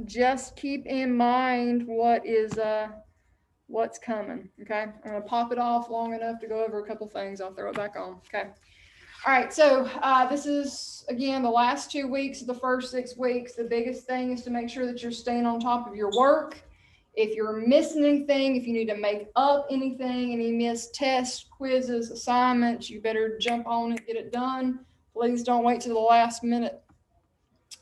just keep in mind what is what's coming. Okay, I'm gonna pop it off long enough to go over a couple things. I'll throw it back on. Okay. All right, so this is, again, the last 2 weeks of the first 6 weeks. The biggest thing is to make sure that you're staying on top of your work. If you're missing anything, if you need to make up anything, any missed tests, quizzes, assignments, you better jump on it, get it done. Please don't wait to the last minute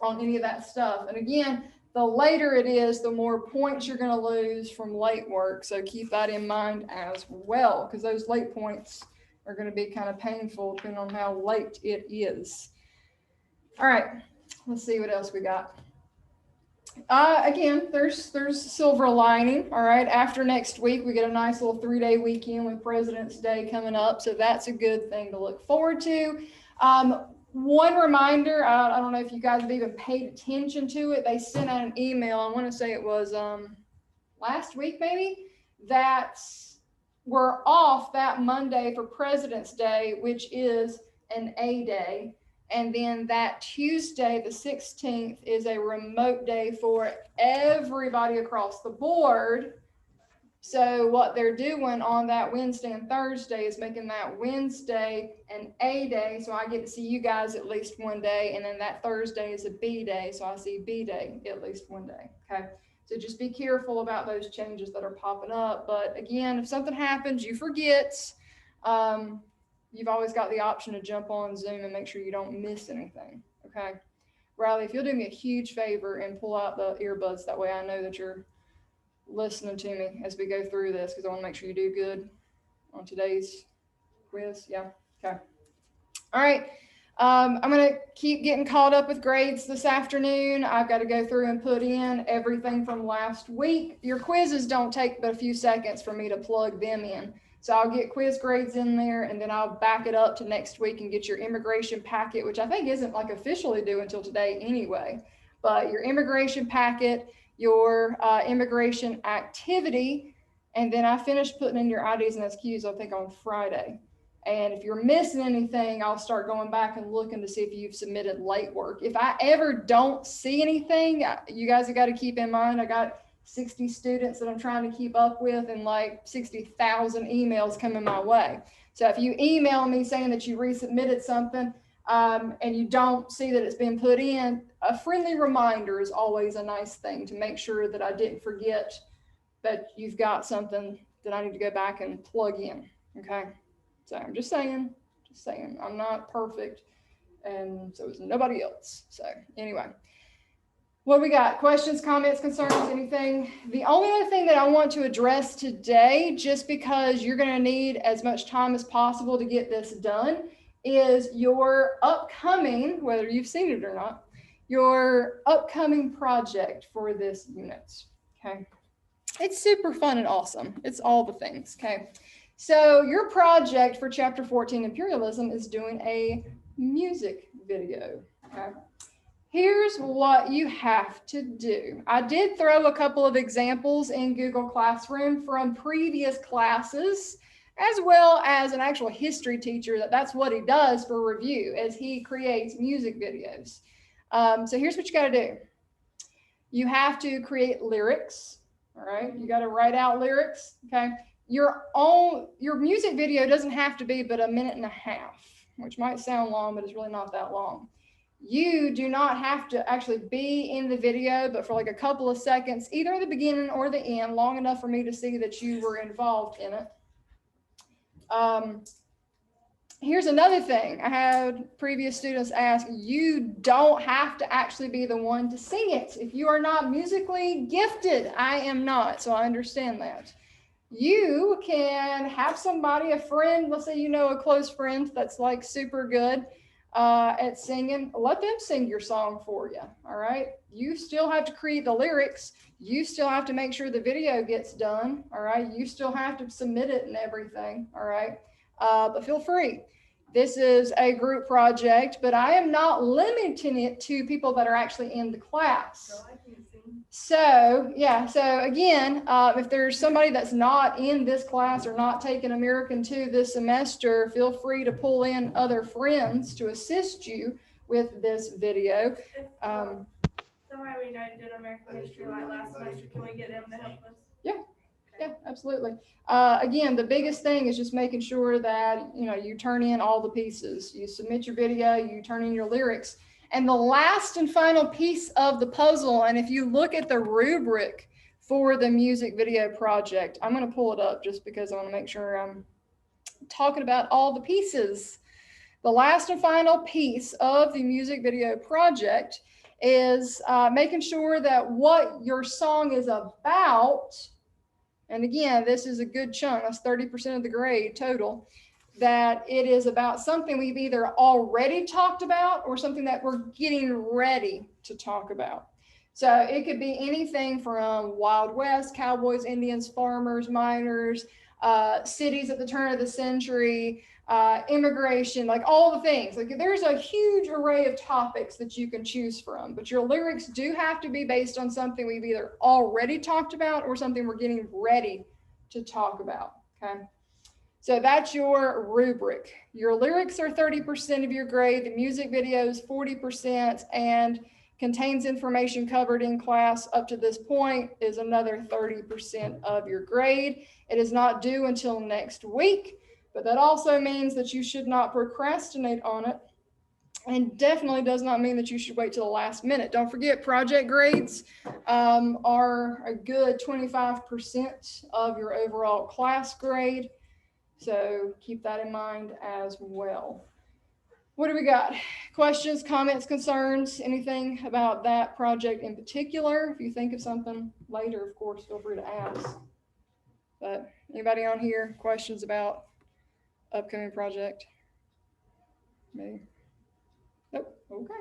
on any of that stuff. And again, the later it is, the more points you're going to lose from late work. So keep that in mind as well, because those late points are going to be kind of painful depending on how late it is. All right, let's see what else we got. Again, there's silver lining. All right, after next week, we get a nice little 3-day weekend with President's Day coming up, so that's a good thing to look forward to. One reminder, I don't know if you guys have even paid attention to it. They sent out an email, I want to say it was last week maybe, that we're off that Monday for President's Day, which is an A day. And then that Tuesday, the 16th, is a remote day for everybody across the board. So what they're doing on that Wednesday and Thursday is making that Wednesday an A day. So I get to see you guys at least one day. And then that Thursday is a B day. So I see B day at least one day. Okay. So just be careful about those changes that are popping up. But again, if something happens, you forget, you've always got the option to jump on Zoom and make sure you don't miss anything. Okay. Riley, if you'll do me a huge favor and pull out the earbuds, that way I know that you're listening to me as we go through this, because I want to make sure you do good on today's quiz. Yeah. Okay. All right. I'm going to keep getting caught up with grades this afternoon. I've got to go through and put in everything from last week. Your quizzes don't take but a few seconds for me to plug them in. So I'll get quiz grades in there, and then I'll back it up to next week and get your immigration packet, which I think isn't like officially due until today anyway. But your immigration packet, your immigration activity, and then I finished putting in your IDs and SQs, I think, on Friday. And if you're missing anything, I'll start going back and looking to see if you've submitted late work. If I ever don't see anything, you guys have got to keep in mind, I got 60 students that I'm trying to keep up with, and like 60,000 emails coming my way. So if you email me saying that you resubmitted something and you don't see that it's been put in, a friendly reminder is always a nice thing to make sure that I didn't forget that you've got something that I need to go back and plug in. Okay. So I'm just saying, I'm not perfect, and so is nobody else. So anyway, what we got? Questions, comments, concerns, anything? The only other thing that I want to address today, just because you're going to need as much time as possible to get this done, is your upcoming, whether you've seen it or not, your upcoming project for this unit. Okay. It's super fun and awesome. It's all the things. Okay. So your project for chapter 14, imperialism, is doing a music video. Okay. Here's what you have to do. I did throw a couple of examples in Google Classroom from previous classes, as well as an actual history teacher that's what he does for review, as he creates music videos. So here's what you got to do. You have to create lyrics. All right. You got to write out lyrics. Okay. Your music video doesn't have to be but a minute and a half, which might sound long, but it's really not that long. You do not have to actually be in the video, but for like a couple of seconds, either the beginning or the end, long enough for me to see that you were involved in it. Here's another thing. I had previous students ask, you don't have to actually be the one to sing it. If you are not musically gifted, I am not, so I understand that. You can have somebody, a friend, let's say you know a close friend that's like super good at singing, let them sing your song for you. All right. You still have to create the lyrics. You still have to make sure the video gets done. All right. You still have to submit it and everything. All right. But feel free. This is a group project, but I am not limiting it to people that are actually in the class. So, yeah, so again, if there's somebody that's not in this class or not taking American 2 this semester, feel free to pull in other friends to assist you with this video. The somebody we know did American history like last semester. Can we get them to help us? Yeah, absolutely. Again, the biggest thing is just making sure that, you turn in all the pieces. You submit your video, you turn in your lyrics. And the last and final piece of the puzzle, and if you look at the rubric for the music video project, I'm going to pull it up just because I want to make sure I'm talking about all the pieces. The last and final piece of the music video project is making sure that what your song is about, and again, this is a good chunk, that's 30% of the grade total, that it is about something we've either already talked about or something that we're getting ready to talk about. So it could be anything from Wild West, cowboys, Indians, farmers, miners, cities at the turn of the century, immigration, like all the things. Like there's a huge array of topics that you can choose from, but your lyrics do have to be based on something we've either already talked about or something we're getting ready to talk about. Okay. So that's your rubric. Your lyrics are 30% of your grade. The music video is 40% and contains information covered in class up to this point is another 30% of your grade. It is not due until next week, but that also means that you should not procrastinate on it, and definitely does not mean that you should wait till the last minute. Don't forget, project grades are a good 25% of your overall class grade. So keep that in mind as well. What do we got? Questions, comments, concerns, anything about that project in particular? If you think of something later, of course, feel free to ask. But anybody on here, questions about upcoming project? Maybe. Nope. Okay.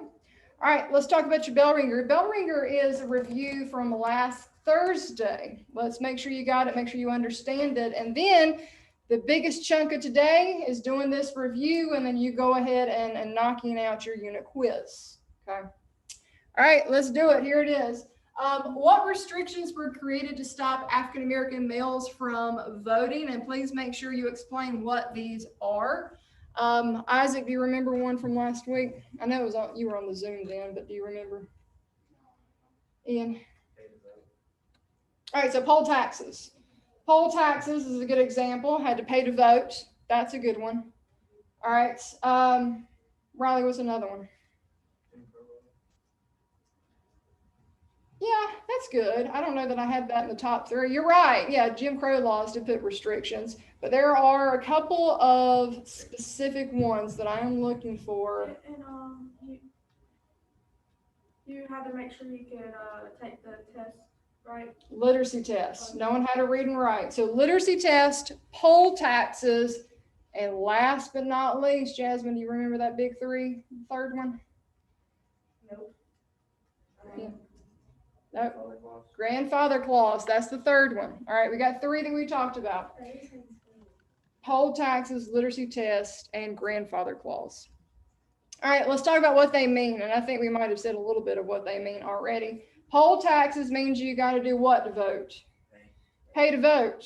All right, let's talk about your Bellringer. Bellringer is a review from last Thursday. Let's make sure you got it, make sure you understand it. And then the biggest chunk of today is doing this review, and then you go ahead and knocking out your unit quiz. Okay. All right, let's do it. Here it is. What restrictions were created to stop African American males from voting? And please make sure you explain what these are. Isaac, do you remember one from last week? I know it was you were on the Zoom then, but do you remember? Ian? All right, so poll taxes. Poll taxes is a good example. Had to pay to vote. That's a good one. All right. Riley, what's another one? Yeah, that's good. I don't know that I had that in the top three. You're right. Yeah, Jim Crow laws did put restrictions, but there are a couple of specific ones that I am looking for. And you had to make sure you could take the test, right? Literacy test. Knowing how to read and write. So literacy test, poll taxes, and last but not least, Jasmine, do you remember that big three? Third one? Nope. Yeah. Nope. Grandfather clause. That's the third one. All right, we got three that we talked about. Poll taxes, literacy test, and grandfather clause. All right, let's talk about what they mean. And I think we might have said a little bit of what they mean already. Poll taxes means you got to do what to vote? Pay to vote.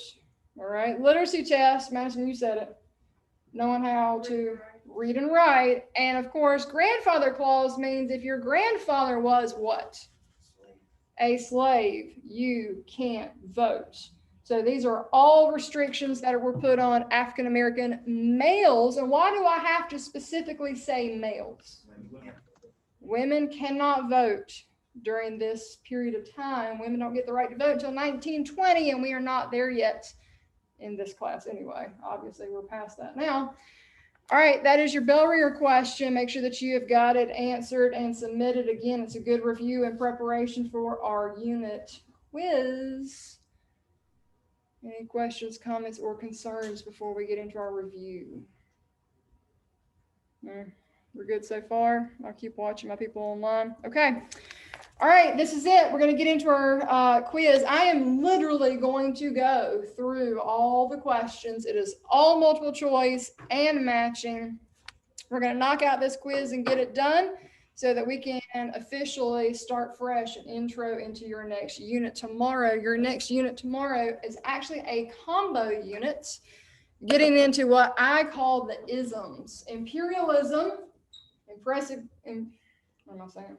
All right, literacy test, Madison, you said it. Knowing how to read and write. And of course, grandfather clause means if your grandfather was what? A slave, you can't vote. So these are all restrictions that were put on African American males. And why do I have to specifically say males? Women cannot vote during this period of time. Women don't get the right to vote until 1920, and we are not there yet in this class anyway. Obviously, we're past that now. All right, that is your Bellringer question. Make sure that you have got it answered and submitted. Again, it's a good review and preparation for our unit quiz. Any questions, comments, or concerns before we get into our review? We're good so far. I'll keep watching my people online. Okay. All right, this is it. We're going to get into our quiz. I am literally going to go through all the questions. It is all multiple choice and matching. We're going to knock out this quiz and get it done so that we can officially start fresh and intro into your next unit tomorrow. Your next unit tomorrow is actually a combo unit, getting into what I call the isms. Imperialism, what am I saying?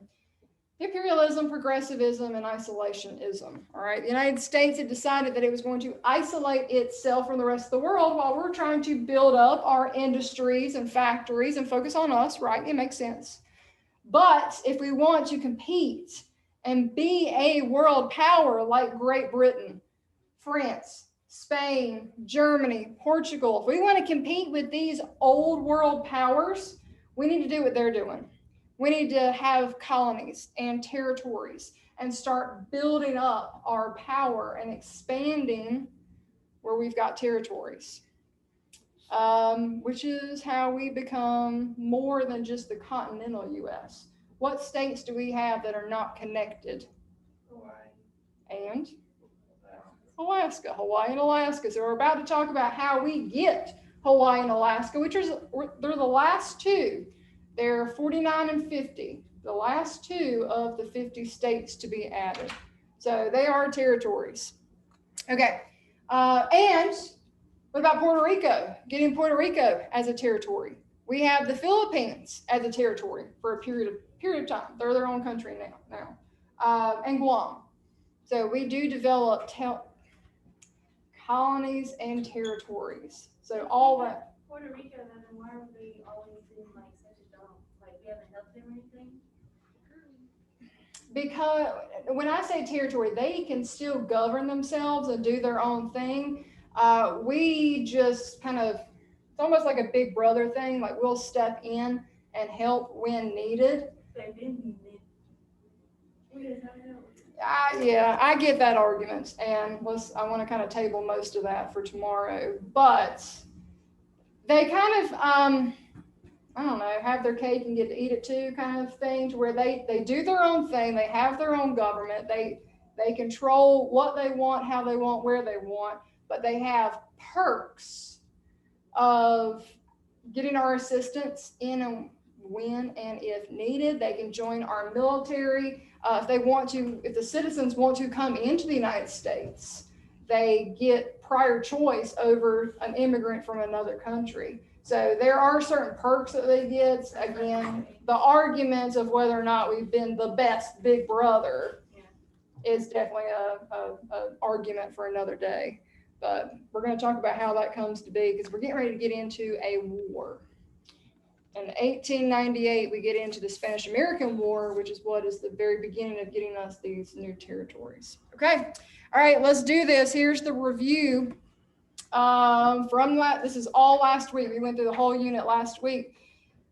Imperialism, progressivism, and isolationism. All right. The United States had decided that it was going to isolate itself from the rest of the world while we're trying to build up our industries and factories and focus on us, right? It makes sense. But if we want to compete and be a world power like Great Britain, France, Spain, Germany, Portugal, if we want to compete with these old world powers, we need to do what they're doing. We need to have colonies and territories and start building up our power and expanding where we've got territories, which is how we become more than just the continental U.S. What states do we have that are not connected? Hawaii. And Alaska, Hawaii and Alaska. So we're about to talk about how we get Hawaii and Alaska, which is, they're the last two. They're 49 and 50, the last two of the 50 states to be added. So they are territories. Okay. And what about Puerto Rico? Getting Puerto Rico as a territory. We have the Philippines as a territory for a period of time. They're their own country now. And Guam. So we do develop colonies and territories. So all that. Puerto Rico, then why are they always in like such a dump? Like we haven't helped them or anything? Because when I say territory, they can still govern themselves and do their own thing. We just kind of, it's almost like a big brother thing. Like we'll step in and help when needed. They've been we just haven't helped. Yeah, I get that argument, and I want to kind of table most of that for tomorrow. But they kind of, I don't know, have their cake and get to eat it too, kind of thing, to where they do their own thing. They have their own government. They control what they want, how they want, where they want, but they have perks of getting our assistance in and when and if needed. They can join our military. If the citizens want to come into the United States, they get prior choice over an immigrant from another country. So there are certain perks that they get. Again, the argument of whether or not we've been the best big brother is definitely a argument for another day. But we're going to talk about how that comes to be, because we're getting ready to get into a war. In 1898, we get into the Spanish-American War, which is what is the very beginning of getting us these new territories. Okay. All right, let's do this. Here's the review from that. This is all last week. We went through the whole unit last week.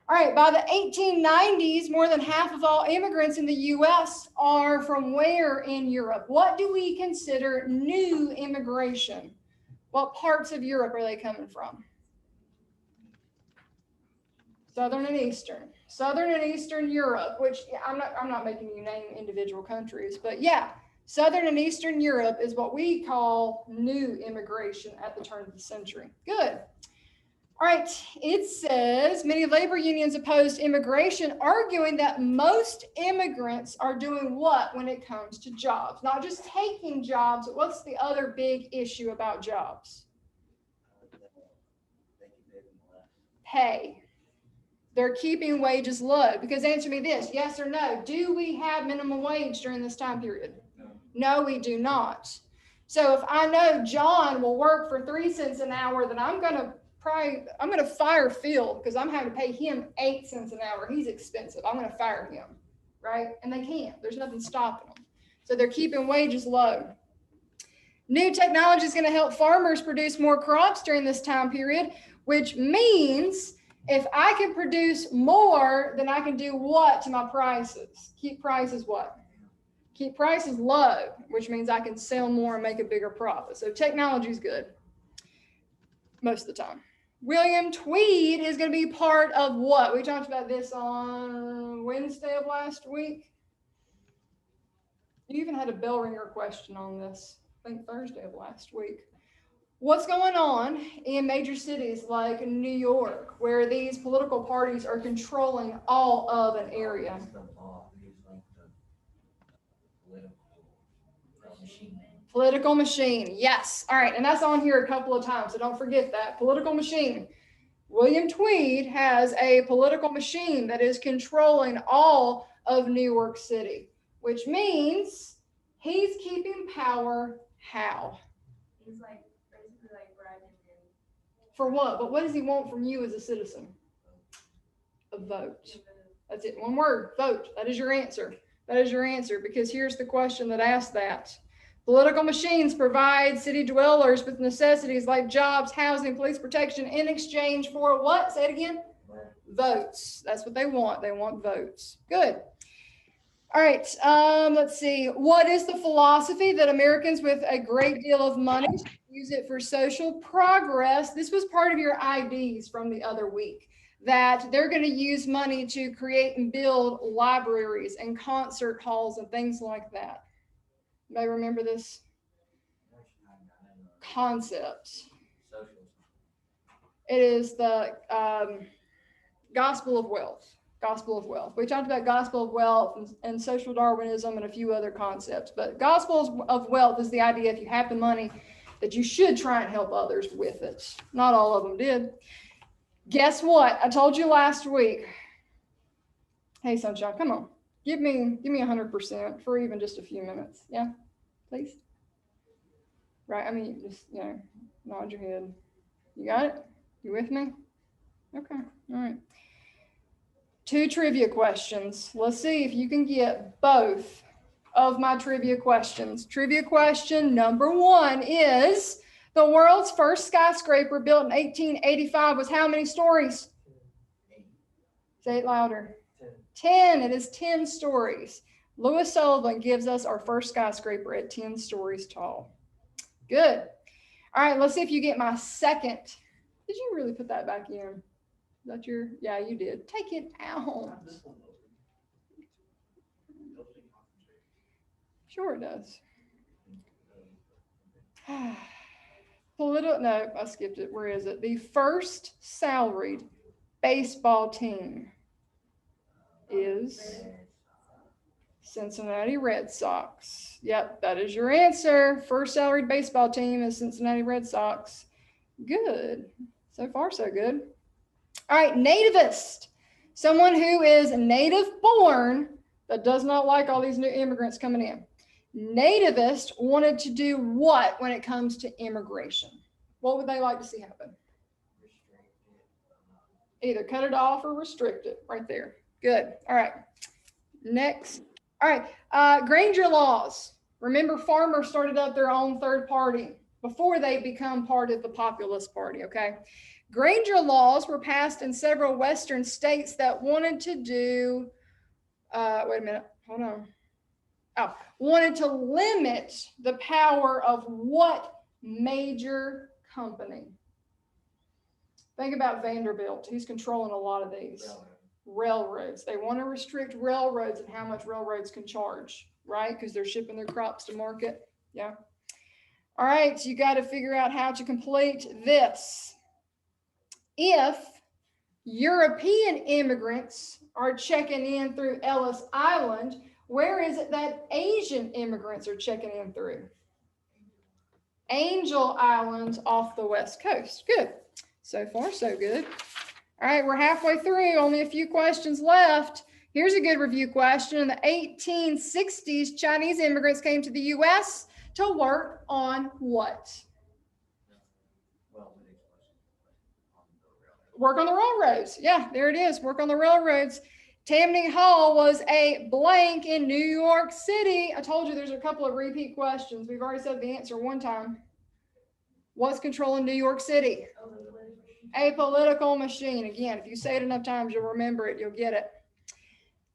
All right, by the 1890s, more than half of all immigrants in the U.S. are from where in Europe? What do we consider new immigration? What parts of Europe are they coming from? Southern and Eastern. Southern and Eastern Europe, which I'm not making you name individual countries, but yeah, Southern and Eastern Europe is what we call new immigration at the turn of the century. Good. All right, it says many labor unions opposed immigration, arguing that most immigrants are doing what when it comes to jobs? Not just taking jobs, but what's the other big issue about jobs? Pay. They're keeping wages low. Because answer me this, yes or no, do we have minimum wage during this time period? No, we do not. So if I know John will work for 3 cents an hour, then I'm going to fire Phil because I'm having to pay him 8 cents an hour. He's expensive. I'm going to fire him, right? And they can't. There's nothing stopping them. So they're keeping wages low. New technology is going to help farmers produce more crops during this time period, which means if I can produce more, then I can do what to my prices? Keep prices what? Keep prices low, which means I can sell more and make a bigger profit. So technology is good most of the time. William Tweed is going to be part of what? We talked about this on Wednesday of last week. You even had a Bellringer question on this, I think Thursday of last week. What's going on in major cities like New York, where these political parties are controlling all of an area? Political machine, yes. All right, and that's on here a couple of times, so don't forget that. Political machine. William Tweed has a political machine that is controlling all of New York City. which means he's keeping power how? He's like, basically like bribing him. For what? But what does he want from you as a citizen? A vote. That's it. One word, vote. That is your answer. That is your answer, because here's the question that asks that. Political machines provide city dwellers with necessities like jobs, housing, police protection in exchange for what? Say it again. Votes. That's what they want. They want votes. Good. All right. Let's see. What is the philosophy that Americans with a great deal of money use it for social progress? This was part of your IDs from the other week, that they're going to use money to create and build libraries and concert halls and things like that. Anybody remember this concept? It is the gospel of wealth. Gospel of wealth. We talked about gospel of wealth and social Darwinism and a few other concepts, but gospel of wealth is the idea if you have the money that you should try and help others with it. Not all of them did. Guess what? I told you last week. Hey, Sunshine, come on. Give me 100% for even just a few minutes. Yeah, please. Right. I mean, just, nod your head. You got it? You with me? Okay. All right. 2 trivia questions. Let's see if you can get both of my trivia questions. Trivia question number 1 is, the world's first skyscraper built in 1885 was how many stories? Say it louder. 10. It is 10 stories. Louis Sullivan gives us our first skyscraper at 10 stories tall. Good. All right, let's see if you get my second. Did you really put that back in? Is that your? Yeah, you did. Take it out. Sure it does. No, I skipped it. Where is it? The first salaried baseball team is Cincinnati Red Sox. Yep, that is your answer. First salaried baseball team is Cincinnati Red Sox. Good. So far, so good. All right, nativist. Someone who is native born that does not like all these new immigrants coming in. Nativist wanted to do what when it comes to immigration? What would they like to see happen? Either cut it off or restrict it. Right there. Good. All right. Next. All right. Granger laws. Remember, farmers started up their own third party before they become part of the populist party. Okay. Granger laws were passed in several Western states that wanted to do, wait a minute, hold on. Oh, wanted to limit the power of what major company? Think about Vanderbilt. He's controlling a lot of these. Railroads. They want to restrict railroads and how much railroads can charge, right? Because they're shipping their crops to market. Yeah. All right, so you got to figure out how to complete this. If European immigrants are checking in through Ellis Island, where is it that Asian immigrants are checking in through? Angel Island off the West Coast. Good. So far, so good. All right, we're halfway through. Only a few questions left. Here's a good review question. In the 1860s, Chinese immigrants came to the U.S. to work on what? Work on the railroads. Yeah, there it is. Work on the railroads. Tammany Hall was a blank in New York City. I told you there's a couple of repeat questions. We've already said the answer one time. What's controlling New York City? A political machine. Again, if you say it enough times, you'll remember it. You'll get it.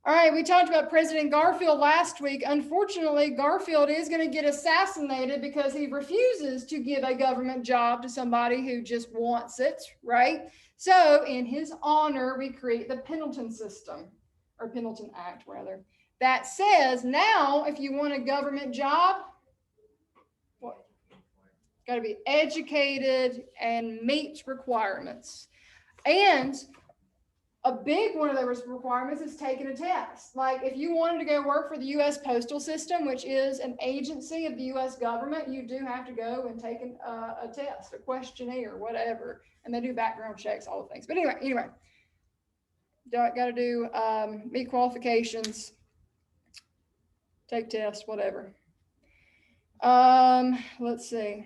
All right, we talked about President Garfield last week. Unfortunately, Garfield is going to get assassinated because he refuses to give a government job to somebody who just wants it, right? So in his honor, we create the Pendleton system, or Pendleton Act, rather, that says now if you want a government job, what? Got to be educated and meet requirements. And a big one of those requirements is taking a test. Like if you wanted to go work for the U.S. Postal System, which is an agency of the U.S. government, you do have to go and take a test, a questionnaire, whatever. And they do background checks, all the things. But anyway, got to do meet qualifications, take tests, whatever. Let's see.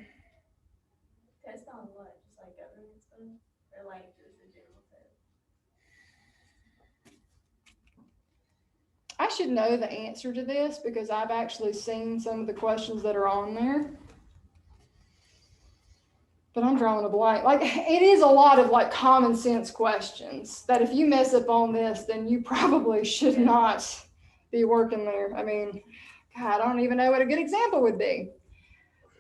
Test on what? Just like government stuff? Or like just a general test? I should know the answer to this because I've actually seen some of the questions that are on there. But I'm drawing a blank. Like, it is a lot of like common sense questions that if you mess up on this, then you probably should not be working there. I mean, God, I don't even know what a good example would be.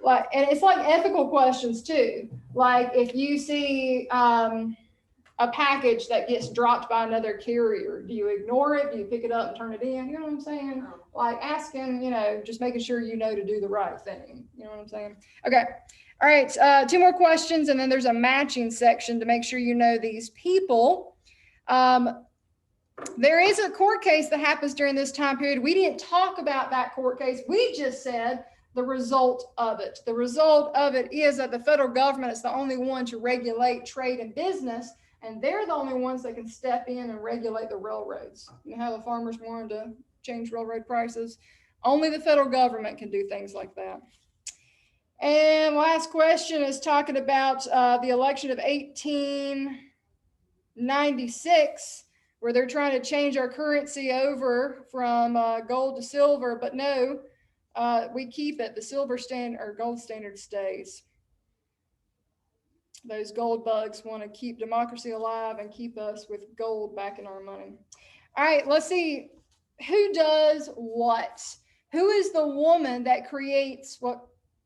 Like, and it's like ethical questions too. Like if you see a package that gets dropped by another carrier, do you ignore it? Do you pick it up and turn it in? You know what I'm saying? Like asking, just making sure you know to do the right thing. You know what I'm saying? Okay. All right. 2 more questions. And then there's a matching section to make sure you know these people. There is a court case that happens during this time period. We didn't talk about that court case. We just said the result of it. The result of it is that the federal government is the only one to regulate trade and business, and they're the only ones that can step in and regulate the railroads. You know how the farmers wanted to change railroad prices? Only the federal government can do things like that. And last question is talking about the election of 1896, where they're trying to change our currency over from gold to silver, but no, we keep it. The silver standard or gold standard stays. Those gold bugs want to keep democracy alive and keep us with gold back in our money. All right, let's see. Who does what? Who is the woman that creates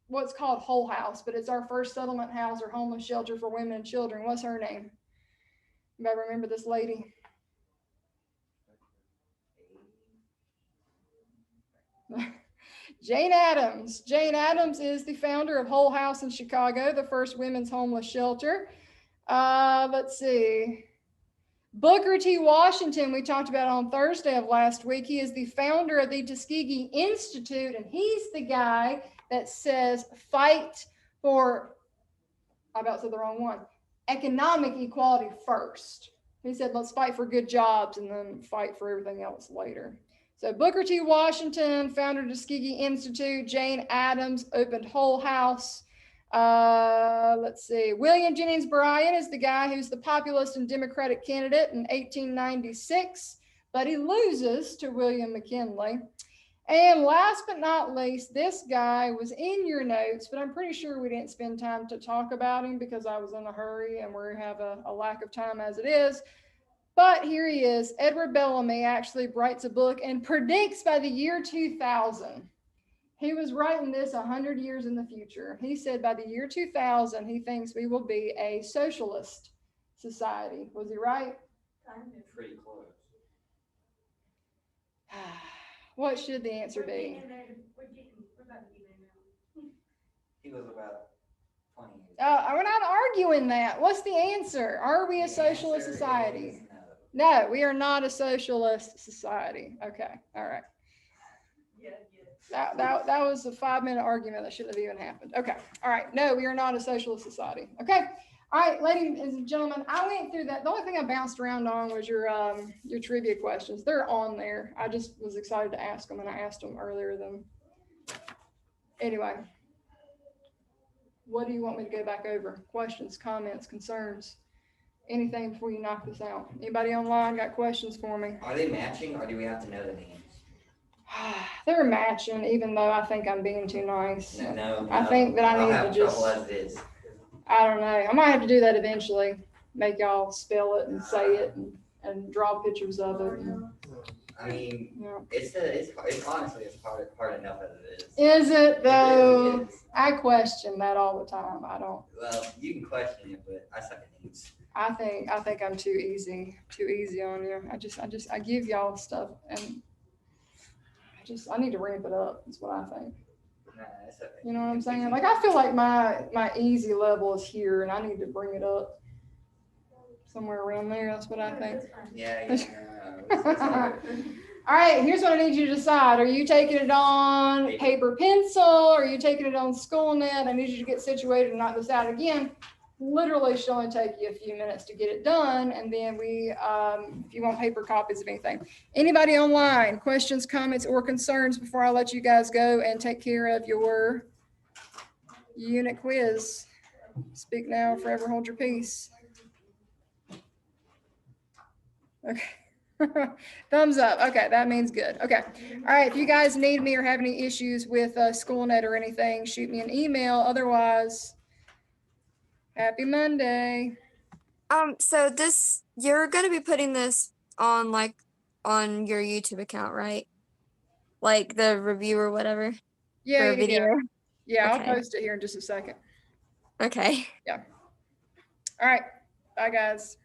what's called Whole House, but it's our first settlement house or homeless shelter for women and children? What's her name? Anybody remember this lady? Jane Addams. Jane Addams is the founder of Whole House in Chicago, the first women's homeless shelter. Let's see. Booker T. Washington, we talked about on Thursday of last week. He is the founder of the Tuskegee Institute, and he's the guy that says fight for, I about said the wrong one, economic equality first. He said, let's fight for good jobs and then fight for everything else later. So Booker T. Washington, founder of Tuskegee Institute. Jane Addams opened Whole House. Let's see. William Jennings Bryan is the guy who's the populist and Democratic candidate in 1896, but he loses to William McKinley. And last but not least, this guy was in your notes, but I'm pretty sure we didn't spend time to talk about him because I was in a hurry and we have a lack of time as it is. But here he is. Edward Bellamy actually writes a book and predicts by the year 2000. He was writing this 100 years in the future. He said by the year 2000, he thinks we will be a socialist society. Was he right? Pretty close. What should the answer be? We're about to get in now. He was about 20 years. We're not arguing that. What's the answer? Are we a socialist society? No, we are not a socialist society. Okay, all right. That was a 5-minute argument that shouldn't have even happened. Okay, all right. No, we are not a socialist society. Okay, all right, ladies and gentlemen, I went through that. The only thing I bounced around on was your trivia questions. They're on there. I just was excited to ask them, and I asked them earlier than. Anyway, what do you want me to go back over? Questions, comments, concerns? Anything before you knock this out? Anybody online got questions for me? Are they matching or do we have to know the names? They're matching, even though I think I'm being too nice. No. I think that I I'll need have to just, trouble as it is. I don't know. I might have to do that eventually. Make y'all spell it and say it and draw pictures of it. And, I mean, yeah. it's honestly, it's hard enough as it is. Is it though? It really is. I question that all the time. I don't. Well, you can question it, but I suck at names. I think I'm too easy on you. I give y'all stuff and I need to ramp it up. That's what I think. Nah, it's okay. You know what I'm saying? Like, I feel like my easy level is here and I need to bring it up somewhere around there. That's what I think. Yeah. It's all good. All right, here's what I need you to decide. Are you taking it on paper pencil? Or are you taking it on SchoolNet? I need you to get situated and knock this out again. literally should only take you a few minutes to get it done. And then we, if you want paper copies of anything. Anybody online, questions, comments, or concerns before I let you guys go and take care of your unit quiz? Speak now, forever hold your peace. Okay. Thumbs up. Okay, that means good. Okay. All right. If you guys need me or have any issues with SchoolNet or anything, shoot me an email. Otherwise, happy Monday. So this, you're gonna be putting this on on your YouTube account, right? Like the review or whatever Yeah, for a yeah, video. yeah. Yeah, Okay. I'll post it here in just a second. Okay. All right. Bye, guys.